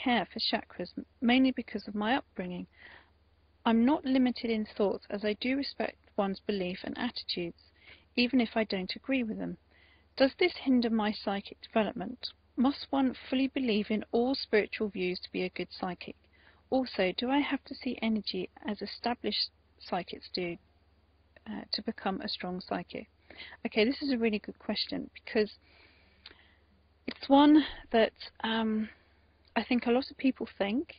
care for chakras, mainly because of my upbringing. I'm not limited in thoughts, as I do respect one's belief and attitudes, even if I don't agree with them. Does this hinder my psychic development? Must one fully believe in all spiritual views to be a good psychic? Also, do I have to see energy as established psychics do to become a strong psychic? Okay, this is a really good question, because it's one that I think a lot of people think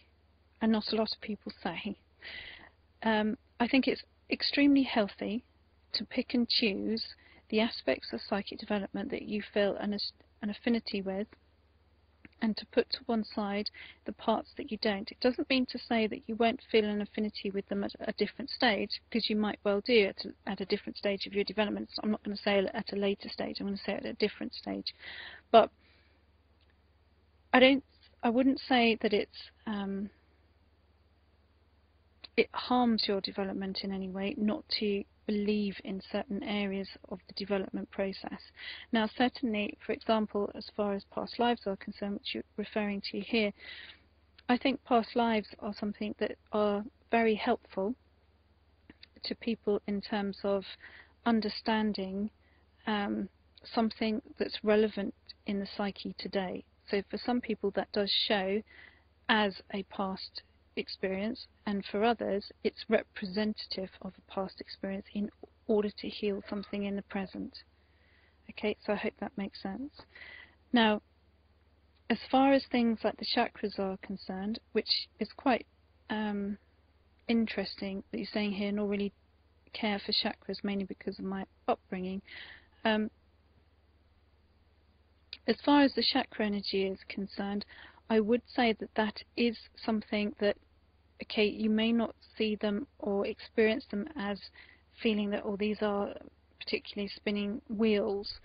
and not a lot of people say. I think it's extremely healthy to pick and choose the aspects of psychic development that you feel an affinity with, and to put to one side the parts that you don't. It doesn't mean to say that you won't feel an affinity with them at a different stage, because you might well do at a different stage of your development. So I'm not going to say at a later stage, I'm going to say at a different stage. But I wouldn't say that it harms your development in any way not to believe in certain areas of the development process. Now, certainly, for example, as far as past lives are concerned, which you're referring to here, I think past lives are something that are very helpful to people in terms of understanding something that's relevant in the psyche today. So for some people that does show as a past experience, and for others it's representative of a past experience in order to heal something in the present. Okay, so I hope that makes sense. Now, as far as things like the chakras are concerned, which is quite interesting that you're saying here, nor really care for chakras mainly because of my upbringing. As far as the chakra energy is concerned, I would say that that is something that, okay, you may not see them or experience them as feeling that, oh, these are particularly spinning wheels,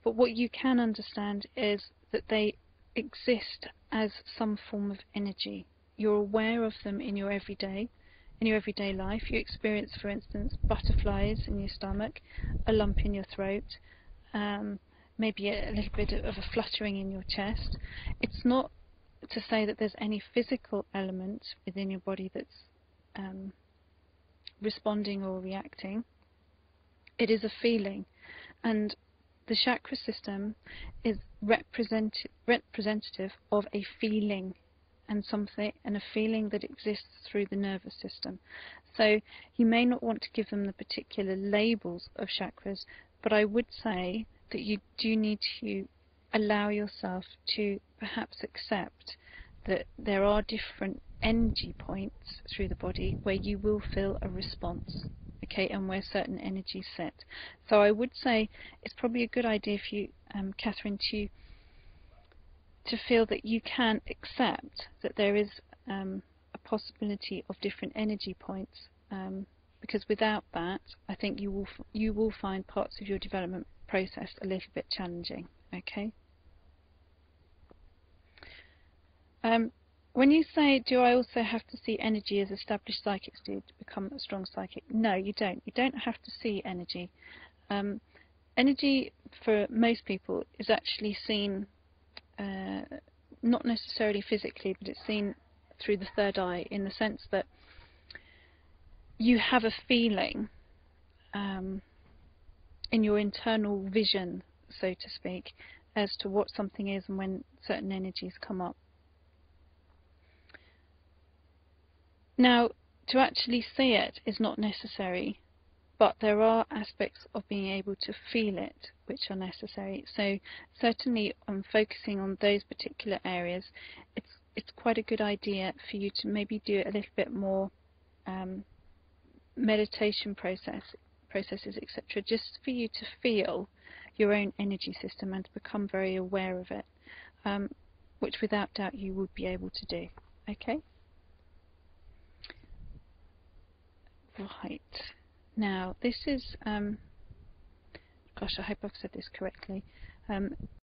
but what you can understand is that they exist as some form of energy. You're aware of them in your everyday life. You experience, for instance, butterflies in your stomach, a lump in your throat, maybe a little bit of a fluttering in your chest. It's not to say that there's any physical element within your body that's responding or reacting. It is a feeling, and the chakra system is representative of a feeling, and a feeling that exists through the nervous system. So you may not want to give them the particular labels of chakras, but I would say that you do need to allow yourself to perhaps accept that there are different energy points through the body where you will feel a response, okay, and where certain energies sit. So I would say it's probably a good idea for you, Catherine, to feel that you can accept that there is a possibility of different energy points, because without that, I think you will find parts of your development process a little bit challenging. Okay. When you say, do I also have to see energy as established psychics do to become a strong psychic? No, you don't. You don't have to see energy. Energy, for most people, is actually seen not necessarily physically, but it's seen through the third eye, in the sense that you have a feeling in your internal vision, so to speak, as to what something is and when certain energies come up. Now, to actually see it is not necessary, but there are aspects of being able to feel it which are necessary. So certainly on focusing on those particular areas, it's quite a good idea for you to maybe do a little bit more meditation processes, etc., just for you to feel your own energy system and to become very aware of it, which without doubt you would be able to do. Okay? Right. Now, this is, gosh, I hope I've said this correctly.